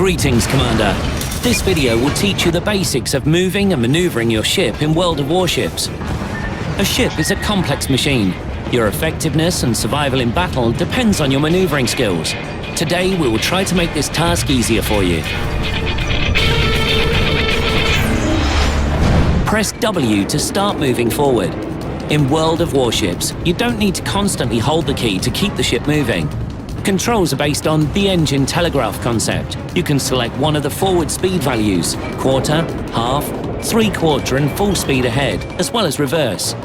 Greetings, Commander. This video will teach you the basics of moving and maneuvering your ship in World of Warships. A ship is a complex machine. Your effectiveness and survival in battle depends on your maneuvering skills. Today, we will try to make this task easier for you. Press W to start moving forward. In World of Warships, you don't need to constantly hold the key to keep the ship moving. Controls are based on the engine telegraph concept. You can select one of the forward speed values, quarter, half, three-quarter and full speed ahead, as well as reverse.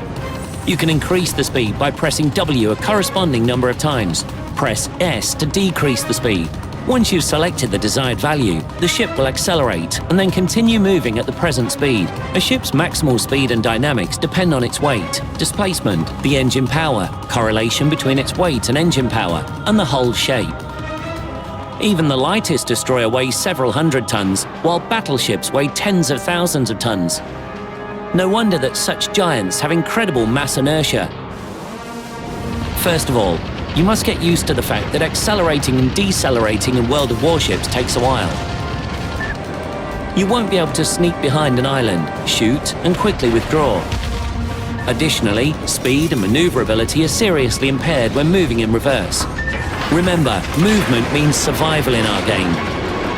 You can increase the speed by pressing W a corresponding number of times. Press S to decrease the speed. Once you've selected the desired value, the ship will accelerate and then continue moving at the present speed. A ship's maximal speed and dynamics depend on its weight, displacement, the engine power, correlation between its weight and engine power, and the hull shape. Even the lightest destroyer weighs several hundred tons, while battleships weigh tens of thousands of tons. No wonder that such giants have incredible mass inertia. First of all, you must get used to the fact that accelerating and decelerating in World of Warships takes a while. You won't be able to sneak behind an island, shoot, and quickly withdraw. Additionally, speed and maneuverability are seriously impaired when moving in reverse. Remember, movement means survival in our game.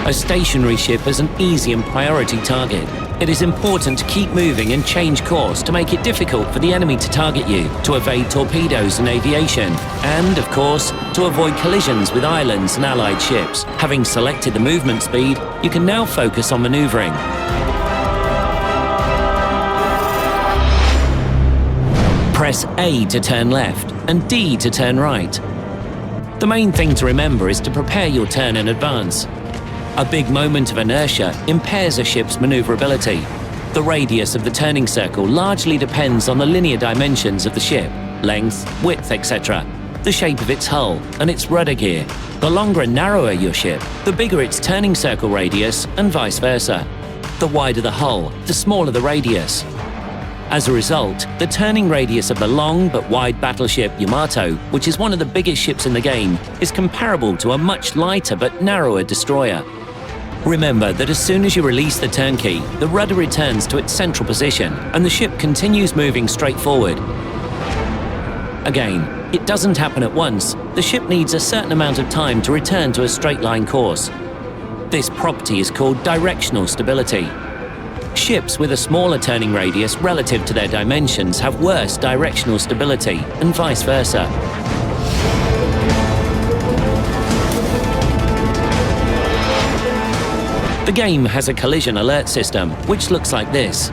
A stationary ship is an easy and priority target. It is important to keep moving and change course to make it difficult for the enemy to target you, to evade torpedoes and aviation, and, of course, to avoid collisions with islands and allied ships. Having selected the movement speed, you can now focus on maneuvering. Press A to turn left and D to turn right. The main thing to remember is to prepare your turn in advance. A big moment of inertia impairs a ship's maneuverability. The radius of the turning circle largely depends on the linear dimensions of the ship, length, width, etc., the shape of its hull, and its rudder gear. The longer and narrower your ship, the bigger its turning circle radius, and vice versa. The wider the hull, the smaller the radius. As a result, the turning radius of the long but wide battleship Yamato, which is one of the biggest ships in the game, is comparable to a much lighter but narrower destroyer. Remember that as soon as you release the turn key, the rudder returns to its central position and the ship continues moving straight forward. Again, it doesn't happen at once. The ship needs a certain amount of time to return to a straight line course. This property is called directional stability. Ships with a smaller turning radius relative to their dimensions have worse directional stability, and vice versa. The game has a collision alert system, which looks like this.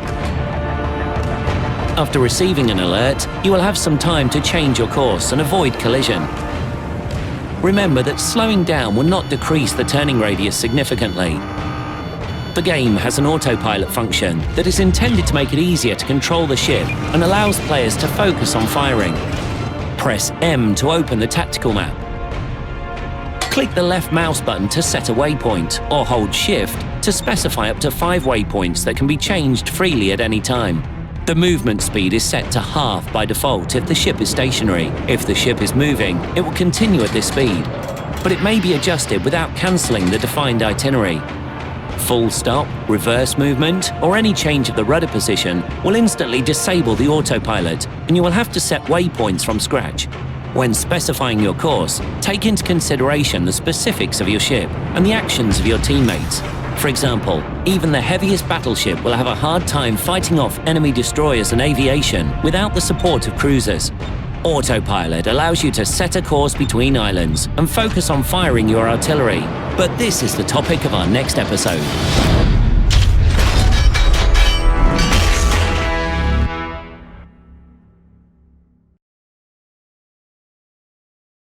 After receiving an alert, you will have some time to change your course and avoid collision. Remember that slowing down will not decrease the turning radius significantly. The game has an autopilot function that is intended to make it easier to control the ship and allows players to focus on firing. Press M to open the tactical map. Click the left mouse button to set a waypoint, or hold Shift to specify up to 5 waypoints that can be changed freely at any time. The movement speed is set to half by default if the ship is stationary. If the ship is moving, it will continue at this speed, but it may be adjusted without cancelling the defined itinerary. Full stop, reverse movement, or any change of the rudder position will instantly disable the autopilot, and you will have to set waypoints from scratch. When specifying your course, take into consideration the specifics of your ship and the actions of your teammates. For example, even the heaviest battleship will have a hard time fighting off enemy destroyers and aviation without the support of cruisers. Autopilot allows you to set a course between islands and focus on firing your artillery. But this is the topic of our next episode.